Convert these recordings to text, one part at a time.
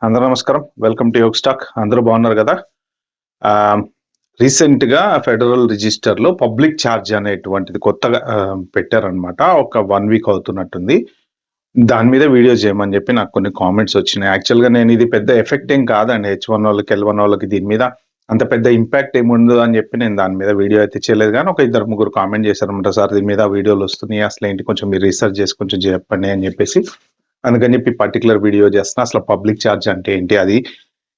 అందరూ నమస్కారం. Welcome to Yog Stack. అందరూ బాగున్నారు కదా? రీసెంట్‌గా ఫెడరల్ రిజిస్టర్‌లో పబ్లిక్ ఛార్జ్ అనేటువంటిది కొత్తగా పెట్టారనమాట. ఒక 1 వీక్ అవుతున్నట్టుంది. దాని మీద వీడియో చేయమని చెప్పి నాకు కొన్ని కామెంట్స్ వచ్చినాయి. యాక్చువల్‌గా నేను ఇది పెద్ద ఎఫెక్ట్ ఏం కాదండి. H1 వాళ్ళకి, L1 వాళ్ళకి దీని మీద అంత పెద్ద ఇంపాక్ట్ ఏమి ఉండదు అని చెప్పి నేను దాని మీద వీడియో అయితే చేయలేదు. కానీ ఒక ఇద్దరు ముగ్గురు కామెంట్ చేశారనమాట. సార్ దీని మీద వీడియోలు వస్తున్నాయి. అసలేంటి కొంచెం మీరు రీసెర్చ్ చేసి కొంచెం చెప్పండి అని చెప్పేసి. అందుకని చెప్పి పర్టిక్యులర్ వీడియో చేస్తున్నా. అసలు పబ్లిక్ ఛార్జ్ అంటే ఏంటి? అది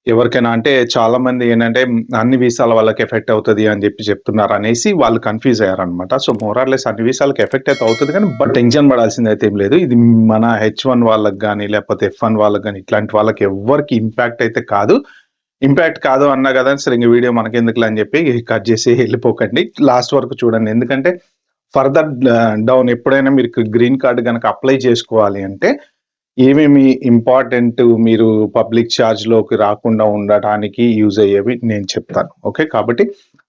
ఎవరికైనా అంటే చాలా మంది ఏంటంటే అన్ని వీసాల వాళ్ళకి ఎఫెక్ట్ అవుతది అని చెప్పి చెప్తున్నారు అనేసి వాళ్ళు కన్‌ఫ్యూజ్ అయ్యారనమాట. సో మోర్ ఆర్ లెస్ అన్ని వీసాలకి ఎఫెక్ట్ అయితే అవుతది కానీ బట్ టెన్షన్ పడాల్సింది అయితే ఏం లేదు. ఇది మన H1 వాళ్ళకి గాని లేకపోతే F1 వాళ్ళకి గాని ఇట్లాంటి వాళ్ళకి ఎవ్వరికి ఇంపాక్ట్ అయితే కాదు. ఇంపాక్ట్ కాదు అన్నా కదా! సరే ఇంక వీడియో మనకెందుకులే అని చెప్పి కట్ చేసి వెళ్ళిపోకండి. లాస్ట్ వరకు చూడండి. ఎందుకంటే ఫర్దర్ డౌన్ ఎప్పుడైనా మీరు గ్రీన్ కార్డ్ గనక అప్లై చేసుకోవాలి అంటే ఏమేమి ఇంపార్టెంట్ మీరు పబ్లిక్ ఛార్జ్‌లోకి రాకుండా ఉండటానికి యూజ్ అయ్యేవి నేను చెప్తాను. ఓకే. కాబట్టి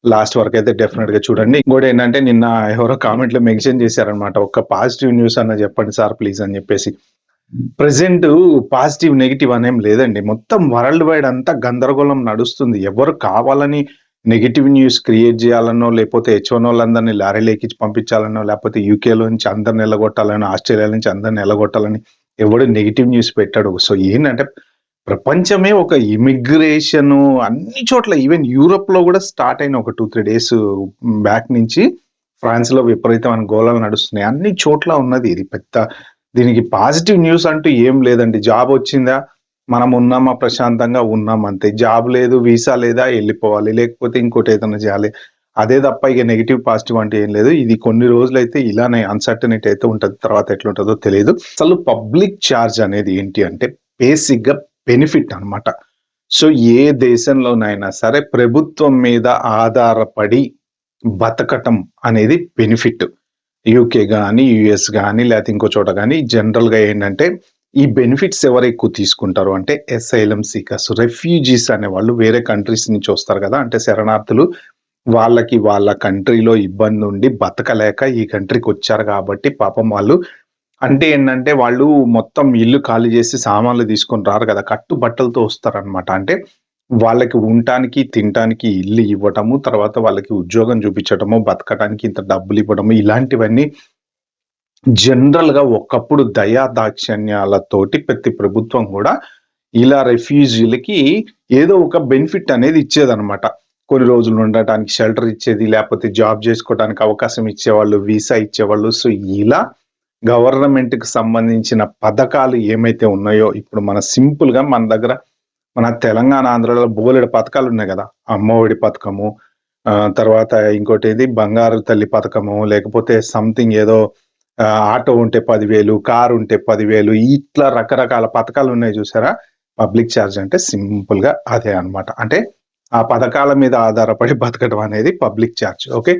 లాస్ట్ వరకు అయితే డెఫినిట్‌గా చూడండి. ఇంకోటి ఏంటంటే నిన్న ఎవరో కామెంట్‌లో మెన్షన్ చేశారనమాట. ఒక్క పాజిటివ్ న్యూస్ అన్నా చెప్పండి సార్ ప్లీజ్ అని చెప్పేసి. ప్రెజెంట్ పాజిటివ్, నెగెటివ్ అనేం లేదండి. మొత్తం వరల్డ్ వైడ్ అంతా గందరగోళం నడుస్తుంది. ఎవరు కావాలని నెగెటివ్ న్యూస్ క్రియేట్ చేయాలనో, లేకపోతే H1 వాళ్ళందరిని లారీలో ఎక్కించి పంపించాలనో, లేకపోతే యూకేలో నుంచి అందరిని ఎల్లగొట్టాలనో, ఆస్ట్రేలియా నుంచి అందరిని ఎల్లగొట్టాలని ఎవడు నెగెటివ్ న్యూస్ పెట్టాడు. సో ఏంటంటే ప్రపంచమే ఒక ఇమిగ్రేషను అన్ని చోట్ల ఈవెన్ యూరోప్‌లో కూడా స్టార్ట్ అయిన ఒక 2, 3 డేస్ బ్యాక్ నుంచి ఫ్రాన్స్‌లో విపరీతమైన గోలలు నడుస్తున్నాయి. అన్ని చోట్ల ఉన్నది ఇది పెద్ద. దీనికి పాజిటివ్ న్యూస్ అంటూ ఏం లేదండి. జాబ్ వచ్చిందా? మనం ఉన్నామా? ప్రశాంతంగా ఉన్నాం అంతే. జాబ్ లేదు, వీసా లేదా ఎళ్ళిపోవాలి. లేకపోతే ఇంకోటి ఏదైనా చేయాలి. అదే తప్ప ఇక నెగెటివ్, పాజిటివ్ అంటే ఏం లేదు. ఇది కొన్ని రోజులైతే ఇలానే అన్‌సర్టెనిటీ అయితే ఉంటది. తర్వాత ఎట్లుంటదో తెలీదు. అసలు పబ్లిక్ ఛార్జ్ అనేది ఏంటి అంటే బేసిక్‌గా బెనిఫిట్ అన్నమాట. సో ఏ దేశంలోనైనా సరే ప్రభుత్వం మీద ఆధారపడి బతకటం అనేది బెనిఫిట్. యూకే గాని, యూఎస్ గాని లేకపోతే ఇంకో చోట గాని జనరల్‌గా ఏంటంటే ఈ బెనిఫిట్స్ ఎవరు ఎక్కువ తీసుకుంటారు అంటే అసైలమ్ సీకర్స్, రెఫ్యూజీస్ అనేవాళ్ళు వేరే కంట్రీస్ నుంచి వస్తారు కదా! అంటే శరణార్థులు. వాళ్ళకి వాళ్ళ కంట్రీలో ఇబ్బంది ఉండి బతకలేక ఈ కంట్రీకి వచ్చారు కాబట్టి పాపం వాళ్ళు అంటే ఏంటంటే వాళ్ళు మొత్తం ఇల్లు ఖాళీ చేసి సామాన్లు తీసుకొని రారు కదా! కట్టు బట్టలతో వస్తారనమాట. అంటే వాళ్ళకి ఉండటానికి, తినటానికి ఇల్లు ఇవ్వటము, తర్వాత వాళ్ళకి ఉద్యోగం చూపించటము, బతకటానికి ఇంత డబ్బులు ఇవ్వడము ఇలాంటివన్నీ జనరల్‌గా ఒకప్పుడు దయా దాక్షిణ్యాలతోటి ప్రతి ప్రభుత్వం కూడా ఇలా రెఫ్యూజీలకి ఏదో ఒక బెనిఫిట్ అనేది ఇచ్చేదనమాట. కొన్ని రోజులు ఉండటానికి షెల్టర్ ఇచ్చేది, లేకపోతే జాబ్ చేసుకోవడానికి అవకాశం ఇచ్చేవాళ్ళు, వీసా ఇచ్చేవాళ్ళు. సో ఇలా గవర్నమెంట్‌కి సంబంధించిన పథకాలు ఏమైతే ఉన్నాయో ఇప్పుడు మన సింపుల్‌గా మన దగ్గర మన తెలంగాణ, ఆంధ్రాలో బోలెడు పథకాలు ఉన్నాయి కదా! అమ్మఒడి పథకము, తర్వాత ఇంకోటేది బంగారు తల్లి పథకము, లేకపోతే సంథింగ్ ఏదో ఆటో ఉంటే 10,000, కారు ఉంటే 10,000 ఇట్లా రకరకాల పథకాలు ఉన్నాయి చూసారా? పబ్లిక్ ఛార్జ్ అంటే సింపుల్‌గా అదే అన్నమాట. అంటే ఆ పథకాల మీద ఆధారపడి బతకడం అనేది పబ్లిక్ ఛార్జ్. ఓకే.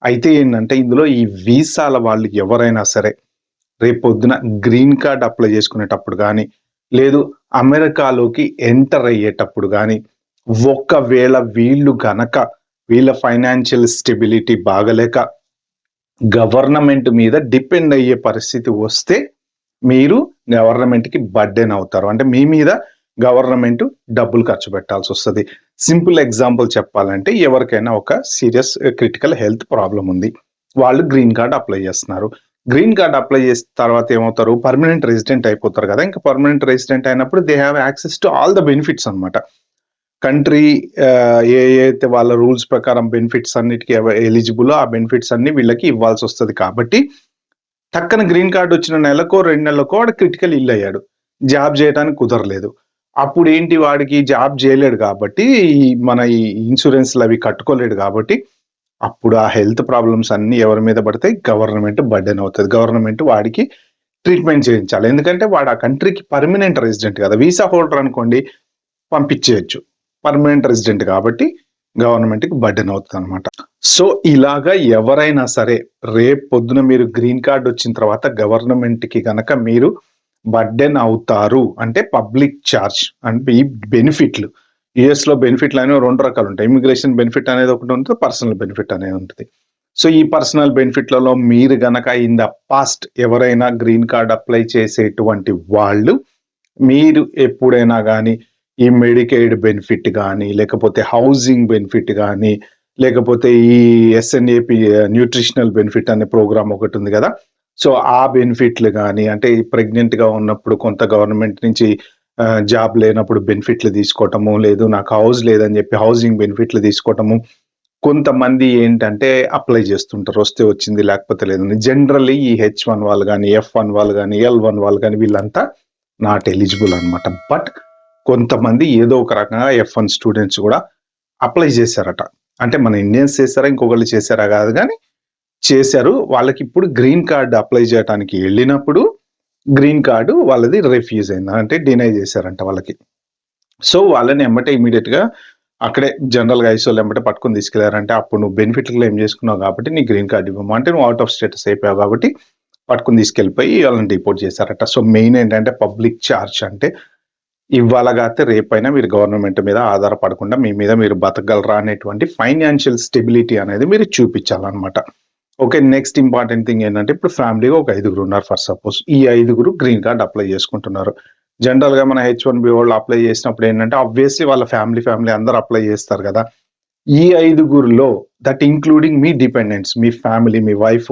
అయితే ఏంటంటే ఇందులో ఈ వీసాల వాళ్ళు ఎవరైనా సరే రేపొద్దున గ్రీన్ కార్డ్ అప్లై చేసుకునేటప్పుడు గాని, లేదు అమెరికాలోకి ఎంటర్ అయ్యేటప్పుడు గాని, ఒకవేళ వీళ్ళు గనక వీళ్ళ ఫైనాన్షియల్ స్టెబిలిటీ బాగలేక గవర్నమెంట్ మీద డిపెండ్ అయ్యే పరిస్థితి వస్తే మీరు గవర్నమెంట్‌కి బర్డెన్ అవుతారు. అంటే మీ మీద గవర్నమెంట్ డబ్బులు ఖర్చు పెట్టాల్సొస్తది. సింపుల్ ఎగ్జాంపుల్ చెప్పాలంటే ఎవరికైనా ఒక సీరియస్ క్రిటికల్ హెల్త్ ప్రాబ్లమ్ ఉంది. వాళ్ళు గ్రీన్ కార్డ్ అప్లై చేస్తున్నారు. గ్రీన్ కార్డ్ అప్లై చేసిన తర్వాత ఏమవుతారు? పర్మనెంట్ రెసిడెంట్ అయిపోతారు కదా! ఇంకా పర్మనెంట్ రెసిడెంట్ అయినప్పుడు they have access to all the benefits అన్నమాట. కంట్రీ ఏ అయితే వాళ్ళ రూల్స్ ప్రకారం బెనిఫిట్స్ అన్నిటికి ఎలిజిబులో ఆ బెనిఫిట్స్ అన్ని వీళ్ళకి ఇవ్వాల్సొస్తది కాబట్టి టక్కన గ్రీన్ కార్డ్ వచ్చిన నెలకో, 2 నెలలకో వాడు క్రిటికల్ ఇల్ అయ్యాడు. జాబ్ చేయటానికి కుదరలేదు. అప్పుడేంటి వాడికి జాబ్ చేయలేడు కాబట్టి ఈ ఇన్స్యూరెన్స్‌లవి కట్టుకోలేడు కాబట్టి అప్పుడు ఆ హెల్త్ ప్రాబ్లమ్స్ అన్నీ ఎవరి మీద పడతాయి? గవర్నమెంట్ బర్డెన్ అవుతది. గవర్నమెంట్ వాడికి ట్రీట్‌మెంట్ చేయించాలి. ఎందుకంటే వాడు ఆ కంట్రీకి పర్మనెంట్ రెసిడెంట్ కదా! వీసా హోల్డర్ అనుకోండి పంపించేయొచ్చు. పర్మనెంట్ రెసిడెంట్ కాబట్టి గవర్నమెంట్‌కి బర్డెన్ అవుతదనమాట. సో ఇలాగా ఎవరైనా సరే రేపొద్దున మీరు గ్రీన్ కార్డ్ వచ్చిన తర్వాత గవర్నమెంట్‌కి గనక మీరు బర్డెన్ అవుతారు అంటే పబ్లిక్ ఛార్జ్ అంటే ఈ బెనిఫిట్‌లు. యూఎస్‌లో బెనిఫిట్‌లనేవి 2 రకాలుంటాయి. ఇమిగ్రేషన్ బెనిఫిట్ అనేది ఒకటి ఉంటది. పర్సనల్ బెనిఫిట్ అనేది ఉంటది. సో ఈ పర్సనల్ బెనిఫిట్‌లలో మీరు గనక ఇన్ ద పాస్ట్ ఎవరైనా గ్రీన్ కార్డ్ అప్లై చేసేటువంటి వాళ్ళు మీరు ఎప్పుడైనా గానీ ఈ మెడికెయిడ్ బెనిఫిట్ గానీ, లేకపోతే హౌసింగ్ బెనిఫిట్ గానీ, లేకపోతే ఈ ఎస్ఎన్ఏపి న్యూట్రిషనల్ బెనిఫిట్ అనే ప్రోగ్రామ్ ఒకటుంది గదా! సో, ఆ బెనిఫిట్‌లు గానీ, అంటే ఈ ప్రెగ్నెంట్‌గా ఉన్నప్పుడు కొంత గవర్నమెంట్ నుంచి జాబ్ లేనప్పుడు బెనిఫిట్‌లు తీసుకోవటము, లేదు నాకు హౌస్ లేదని జెప్పి హౌసింగ్ బెనిఫిట్‌లు తీసుకోవటము. కొంతమంది ఏంటంటే అప్లై చేస్తుంటారు. వస్తే వచ్చింది లేకపోతే లేదని. జనరల్లీ ఈ హెచ్1 వాళ్ళు గానీ, ఎఫ్1 వాళ్ళు గానీ, ఎల్1 వాళ్ళు గానీ వీళ్ళంతా నాట్ ఎలిజిబుల్ అనమాట. బట్ కొంతమంది ఏదో ఒక రకంగా ఎఫ్1 స్టూడెంట్స్ గూడా అప్లై చేశారట. అంటే మన ఇండియన్స్ చేసారా? ఇంకొకళ్ళు చేసారా గాదు గానీ చేశారు. వాళ్ళకిప్పుడు గ్రీన్ కార్డ్ అప్లై చేయటానికి ఎళ్ళినప్పుడు గ్రీన్ కార్డ్ వాళ్ళది రిఫ్యూజ్ అయింది. అంటే డినై చేశారంట వాళ్ళకి. సో, వాళ్ళని ఎమ్మటే ఇమ్మీడియేట్‌గా అక్కడే జనరల్‌గా ఐసోలో ఎమ్మటే పట్టుకొని తీసుకెళ్లారంటే, అప్పుడు నువ్వు బెనిఫిట్లు క్లెయిమ్ చేసుకున్నావు కాబట్టి నీకు గ్రీన్ కార్డ్ ఇవ్వము. అంటే నువ్వు ఔట్ ఆఫ్ స్టేటస్ అయిపోయావు కాబట్టి పట్టుకొని తీసుకెళ్ళిపోయి వాళ్ళని డిపోర్ట్ చేశారట. సో, మెయిన్ ఏంటంటే పబ్లిక్ చార్జ్ అంటే ఇవాళ గాతే రేపైనా మీరు గవర్నమెంట్ మీద ఆధారపడకుండా మీ మీద మీరు బతకగలరా అనేటువంటి ఫైనాన్షియల్ స్టెబిలిటీ అనేది మీరు చూపించాలన్నమాట. ఓకే. నెక్స్ట్ ఇంపార్టెంట్ థింగ్ ఏంటంటే ఇప్పుడు ఫ్యామిలీగా ఒక 5గురు ఉన్నారు ఫర్ సపోజ్. ఈ 5గురు గ్రీన్ కార్డ్ అప్లై చేసుకుంటున్నారు. జనరల్‌గా మన హెచ్1బి వాళ్ళు అప్లై చేసినప్పుడు ఏంటంటే ఆబ్వియస్లీ వాళ్ళ ఫ్యామిలీ అందరూ అప్లై చేస్తారు కదా! ఈ 5గురిలో దట్ ఇంక్లూడింగ్ మీ డిపెండెంట్స్, మీ ఫ్యామిలీ, మీ వైఫ్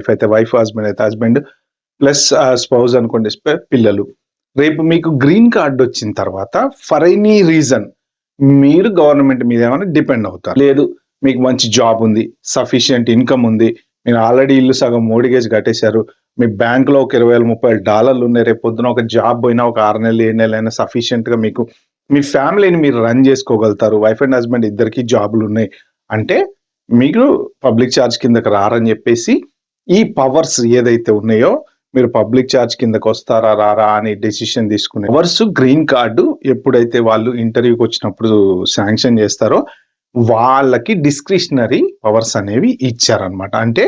అయితే వైఫ్, హస్బెండ్ అయితే హస్బెండ్ ప్లస్ స్పౌస్ అనుకోండి పిల్లలు. రేపు మీకు గ్రీన్ కార్డ్ వచ్చిన తర్వాత ఫర్ ఎనీ రీజన్ మీరు గవర్నమెంట్ మీద ఏమైనా డిపెండ్ అవుతారు. లేదు మీకు మంచి జాబ్ ఉంది, సఫిషియంట్ ఇన్‌కమ్ ఉంది. మీరు ఆల్రెడీ ఇల్లు సగం మోర్ట్‌గేజ్ కట్టేశారు. మీ బ్యాంక్‌లో ఒక $20,000, $30,000 ఉన్నాయి. రేపు పొద్దున ఒక జాబ్ పోయినా ఒక 6 నెలలు, 7 నెలలైనా సఫిషియంట్‌గా మీకు మీ ఫ్యామిలీని మీరు రన్ చేసుకోగలుగుతారు. వైఫ్ అండ్ హస్బెండ్ ఇద్దరికీ జాబ్‌లున్నాయి. అంటే మీకు పబ్లిక్ చార్జ్ కిందకి రారని చెప్పేసి ఈ పవర్స్ ఏదైతే ఉన్నాయో మీరు పబ్లిక్ చార్జ్ కిందకొస్తారా రారా అని డెసిషన్ తీసుకునే పవర్స్ గ్రీన్ కార్డు ఎప్పుడైతే వాళ్ళు ఇంటర్వ్యూకి వచ్చినప్పుడు శాంక్షన్ చేస్తారో వాళ్ళకి డిస్క్రిషనరీ పవర్స్ అనేవి ఇచ్చారనమాట. అంటే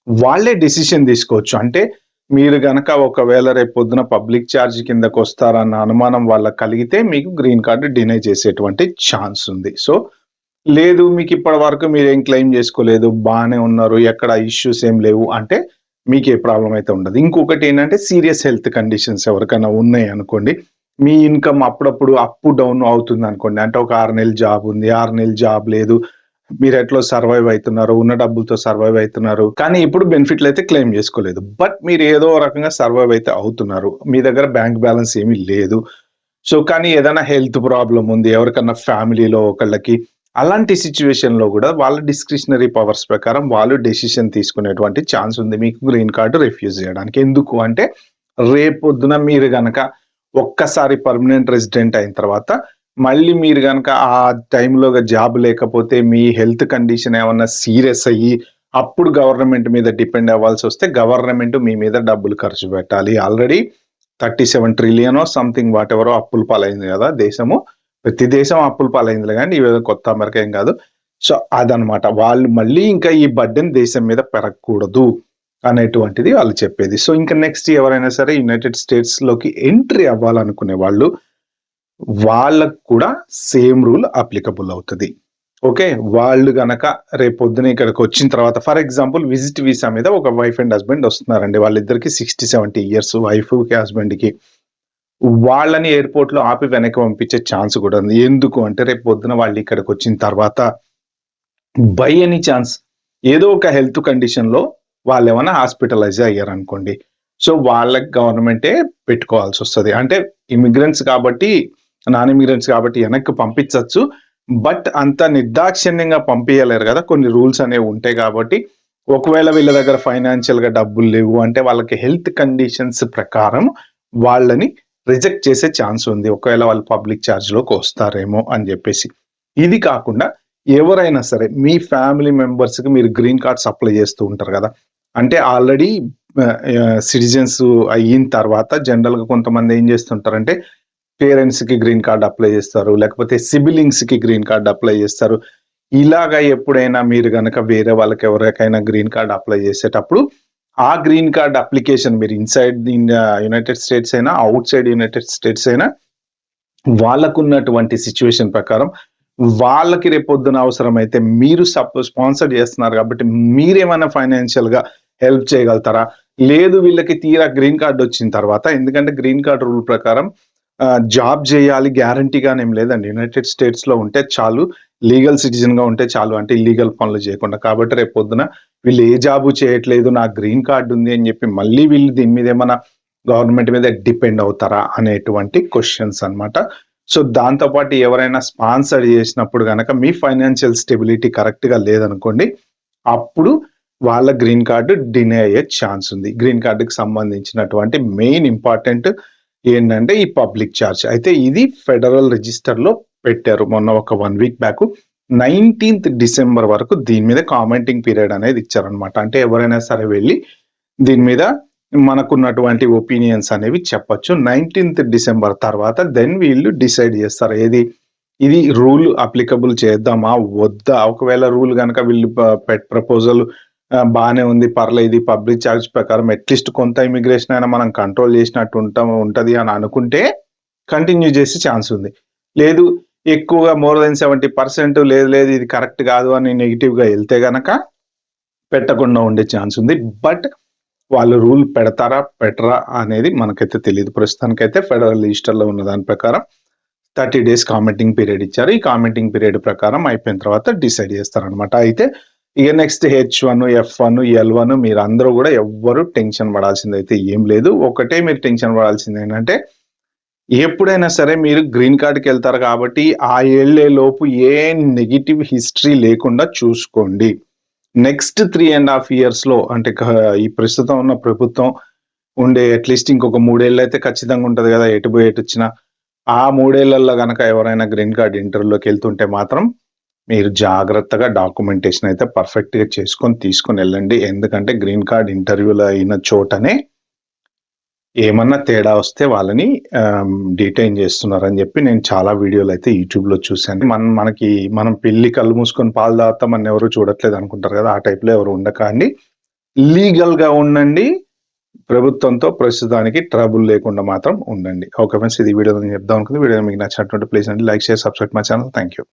వాళ్ళే డెసిషన్ తీసుకోవచ్చు. అంటే మీరు గనక ఒకవేళ రేపొద్దున పబ్లిక్ చార్జ్ కిందకొస్తారన్న అనుమానం వాళ్ళకి కలిగితే మీకు గ్రీన్ కార్డ్ డినై చేసేటువంటి ఛాన్స్ ఉంది. సో, లేదు మీకిప్పటి వరకు మీరేం క్లెయిమ్ చేసుకోలేదు, బానే ఉన్నారు, ఎక్కడ ఇష్యూస్ ఏం లేవు అంటే మీకే ప్రాబ్లమ్ అయితే ఉండదు. ఇంకొకటేంటంటే సీరియస్ హెల్త్ కండిషన్స్ ఎవరికైనా ఉన్నాయనుకోండి, మీ ఇన్‌కమ్ అప్పుడప్పుడు అప్, డౌన్ అవుతుందనుకోండి. అంటే ఒక 6 నెలలు జాబ్ ఉంది, 6 నెలలు జాబ్ లేదు. మీరెట్లో సర్వైవ్ అయితున్నారు, ఉన్న డబ్బులతో సర్వైవ్ అయితున్నారు. కానీ ఇప్పుడు బెనిఫిట్‌లయితే క్లెయిమ్ చేసుకోలేదు. బట్ మీరు ఏదో రకంగా సర్వైవ్ అయితే అవుతున్నారు. మీ దగ్గర బ్యాంక్ బ్యాలెన్స్ ఏమీ లేదు. సో, కానీ ఏదైనా హెల్త్ ప్రాబ్లమ్ ఉంది, ఎవరికన్నా ఫ్యామిలీలో ఒకళ్ళకి అలాంటి సిట్యుయేషన్‌లో గూడా వాళ్ళ డిస్క్రిషనరీ పవర్స్ ప్రకారం వాళ్ళు డెసిషన్ తీసుకునేటువంటి ఛాన్స్ ఉంది మీకు గ్రీన్ కార్డ్ రిఫ్యూజ్ జేయడానికి. ఎందుకు అంటే రేపొద్దున మీరు గనక ఒక్కసారి పర్మనెంట్ రెసిడెంట్ అయిన తర్వాత మళ్ళీ మీరు గనక ఆ టైంలో జాబ్ లేకపోతే మీ హెల్త్ కండిషన్ ఏమన్నా సీరియస్ అయ్యి అప్పుడు గవర్నమెంట్ మీద డిపెండ్ అవ్వాల్సొస్తే గవర్నమెంట్ మీ మీద డబ్బులు ఖర్చు పెట్టాలి. ఆల్రెడీ 37 ట్రిలియనో సంథింగ్ వాటెవరో అప్పుల పాలైంది గదా దేశము. ప్రతి దేశం అప్పుల పాలైందిలే గానీ ఇవేదో కొత్త అమెరికా ఏం గాదు. సో, అదనమాట. వాళ్ళు మళ్ళీ ఇంకా ఈ బర్డెన్ దేశం మీద పెరగకూడదు అనేటువంటిది వాళ్ళు చెప్పేది. సో, ఇంక నెక్స్ట్ ఎవరైనా సరే యునైటెడ్ స్టేట్స్‌లోకి ఎంట్రీ అవ్వాలనుకునే వాళ్ళు, వాళ్ళకి కూడా సేమ్ రూల్ అప్లికబుల్ అవుతది. ఓకే. వాళ్ళు గనక రేపొద్దున ఇక్కడికొచ్చిన తర్వాత ఫర్ ఎగ్జాంపుల్ విజిట్ వీసా మీద ఒక వైఫ్ అండ్ హస్బెండ్ వస్తున్నారండి. వాళ్ళిద్దరికీ 60, 70 ఇయర్స్ వైఫ్‌కి, హస్బెండ్‌కి. వాళ్ళని ఎయిర్‌పోర్ట్‌లో ఆపి వెనక్కి పంపించే ఛాన్స్ కూడా ఉంది. ఎందుకు అంటే రేపు పొద్దున వాళ్ళు ఇక్కడికొచ్చిన తర్వాత బై ఎనీ ఛాన్స్ ఏదో ఒక హెల్త్ కండిషన్‌లో వాళ్ళేమన్నా హాస్పిటలైజ్ అయ్యారనుకోండి. సో, వాళ్ళకి గవర్నమెంటే పెట్టుకోవాల్సొస్తది. అంటే ఇమిగ్రెంట్స్ కాబట్టి, నాన్ ఇమిగ్రెంట్స్ కాబట్టి వెనక్కి పంపించొచ్చు. బట్ అంత నిర్దాక్షిణ్యంగా పంపియలేరు గదా! కొన్ని రూల్స్ అనేవి ఉంటాయి కాబట్టి, ఒకవేళ వీళ్ళ దగ్గర ఫైనాన్షియల్‌గా డబ్బులు లేవు అంటే వాళ్ళకి హెల్త్ కండిషన్స్ ప్రకారం వాళ్ళని రిజెక్ట్ చేసే ఛాన్స్ ఉంది. ఒకవేళ వాళ్ళు పబ్లిక్ చార్జ్‌లోకి వస్తారేమో అని జెప్పేసి. ఇది కాకుండా ఎవరైనా సరే మీ ఫ్యామిలీ మెంబర్స్‌కి మీరు గ్రీన్ కార్డ్స్ అప్లై చేస్తూ ఉంటారు గదా! అంటే ఆల్రెడీ సిటిజన్స్ అయిన తర్వాత జనరల్‌గా కొంతమంది ఏం చేస్తుంటారంటే పేరెంట్స్‌కి గ్రీన్ కార్డ్ అప్లై చేస్తారు. లేకపోతే సిబ్లింగ్స్‌కి గ్రీన్ కార్డ్ అప్లై చేస్తారు. ఇలాగ ఎప్పుడైనా మీరు గనక వేరే వాళ్ళకి ఎవరికైనా గ్రీన్ కార్డ్ అప్లై చేసేటప్పుడు ఆ గ్రీన్ కార్డ్ అప్లికేషన్ మీరు ఇన్‌సైడ్ యునైటెడ్ స్టేట్స్ అయినా, ఔట్‌సైడ్ యునైటెడ్ స్టేట్స్ అయినా వాళ్ళకున్నటువంటి సిట్యుయేషన్ ప్రకారం వాళ్ళకి రేపొద్దున అవసరమైతే మీరు స్పాన్సర్ చేస్తున్నారు కాబట్టి మీరేమైనా ఫైనాన్షియల్‌గా హెల్ప్ చేయగలుగుతారా? లేదు వీళ్ళకి తీరా గ్రీన్ కార్డ్ వచ్చిన తర్వాత ఎందుకంటే గ్రీన్ కార్డ్ రూల్ ప్రకారం జాబ్ చేయాలి గ్యారంటీగానే ఏం లేదండి. యునైటెడ్ స్టేట్స్‌లో ఉంటే చాలు. లీగల్ సిటిజన్‌గా ఉంటే చాలు. అంటే ఇల్లీగల్ పనులు చేయకుండా. కాబట్టి రేపొద్దున వీళ్ళు ఏ జాబు చేయట్లేదు. నాకు గ్రీన్ కార్డ్ ఉంది అని చెప్పి మళ్ళీ వీళ్ళు దీని మీద ఏమన్నా గవర్నమెంట్ మీద డిపెండ్ అవుతారా అనేటువంటి క్వెషన్స్ అన్నమాట. సో, దాంతో పాటు ఎవరైనా స్పాన్సర్ చేసినప్పుడు గనక మీ ఫైనాన్షియల్ స్టెబిలిటీ కరెక్ట్‌గా లేదనుకోండి, అప్పుడు వాళ్ళ గ్రీన్ కార్డ్ డినై అయ్యే ఛాన్స్ ఉంది. గ్రీన్ కార్డ్‌కి సంబంధించినటువంటి మెయిన్ ఇంపార్టెంట్ ఏంటంటే ఈ పబ్లిక్ చార్జ్. అయితే ఇది ఫెడరల్ రిజిస్టర్‌లో పెట్టారు. మొన్న ఒక 1 వీక్ బ్యాక్ 19థ్ డిసెంబర్ వరకు దీని మీద కామెంటింగ్ పీరియడ్ అనేది ఇచ్చారన్నమాట. అంటే ఎవరైనా సరే వెళ్లి దీని మీద మనకున్నటువంటి ఒపీనియన్స్ అనేవి చెప్పొచ్చు. 19థ్ డిసెంబర్ తర్వాత దెన్ వీళ్ళు డిసైడ్ చేస్తారు. ఇది రూల్ అప్లికబుల్ చేద్దామా? వద్దా? ఒకవేళ రూల్ గనక వీళ్ళు ప్రపోజల్ బానే ఉంది. పర్లేదు ఇది పబ్లిక్ చార్జ్ ప్రకారం అట్‌లీస్ట్ కొంత ఇమిగ్రేషన్ అయినా మనం కంట్రోల్ చేసినట్టు ఉంటది అని అనుకుంటే కంటిన్యూ చేసే ఛాన్స్ ఉంది. లేదు ఎక్కువగా మోర్ దెన్ 70% లేదు ఇది కరెక్ట్ కాదు అని నెగెటివ్‌గా ఎళ్తే గనక పెట్టకుండా ఉండే ఛాన్స్ ఉంది. బట్ వాళ్ళు రూల్ పెడతారా? పెట్టరా? అనేది మనకైతే తెలీదు. ప్రస్తుతానికైతే ఫెడరల్ రిజిస్టర్‌లో ఉన్న దాని ప్రకారం 30 డేస్ కామెంటింగ్ పీరియడ్ ఇచ్చారు. ఈ కామెంటింగ్ పీరియడ్ ప్రకారం అయిపోయిన తర్వాత డిసైడ్ చేస్తారనమాట. అయితే ఇక నెక్స్ట్ H1, F1, L1 మీరందరూ కూడా ఎవ్వరు టెన్షన్ పడాల్సిందైతే ఏం లేదు. ఒకటే మీరు టెన్షన్ పడాల్సింది ఏంటంటే ఎప్పుడైనా సరే మీరు గ్రీన్ కార్డ్‌కి వెళ్తారు కాబట్టి ఆ ఎళ్ళే లోపు ఏ నెగెటివ్ హిస్టరీ లేకుండా చూసుకోండి. నెక్స్ట్ 3.5 ఇయర్స్‌లో అంటే ఈ ప్రస్తుతం ఉన్న ప్రభుత్వం ఉండే అట్‌లీస్ట్ ఇంకొక 3 ఏళ్లయితే ఖచ్చితంగా ఉంటది కదా! ఎటు పోయి ఎటొచ్చినా. ఆ 3 ఏళ్లలో గనక ఎవరైనా గ్రీన్ కార్డ్ ఇంటర్వ్యూలోకి ఎళ్తుంటే మాత్రం మీరు జాగ్రత్తగా డాక్యుమెంటేషన్ అయితే పర్ఫెక్ట్‌గా తీసుకొని ఎళ్ళండి. ఎందుకంటే గ్రీన్ కార్డ్ ఇంటర్వ్యూలో అయిన చోటనే ఏమన్నా తేడా వస్తే వాళ్ళని డీటైన్ చేస్తున్నారని చెప్పి నేను చాలా వీడియోలయితే యూట్యూబ్‌లో చూసాను. మనం పిల్లి కళ్ళు మూసుకొని పాలు తాగుతామని ఎవరు చూడట్లేదు అనుకుంటారు కదా! ఆ టైప్‌లో ఎవరు ఉండకండి. లీగల్‌గా ఉండండి. ప్రభుత్వంతో ప్రస్తుతానికి ట్రబుల్ లేకుండా మాత్రం ఉండండి. ఓకే ఫ్రెండ్స్, ఇది వీడియో నేను చెప్దాం అనుకుంది. వీడియో మీకు నచ్చినట్టుంటే ప్లీజ్ అండి like, share, subscribe my channel. Thank you.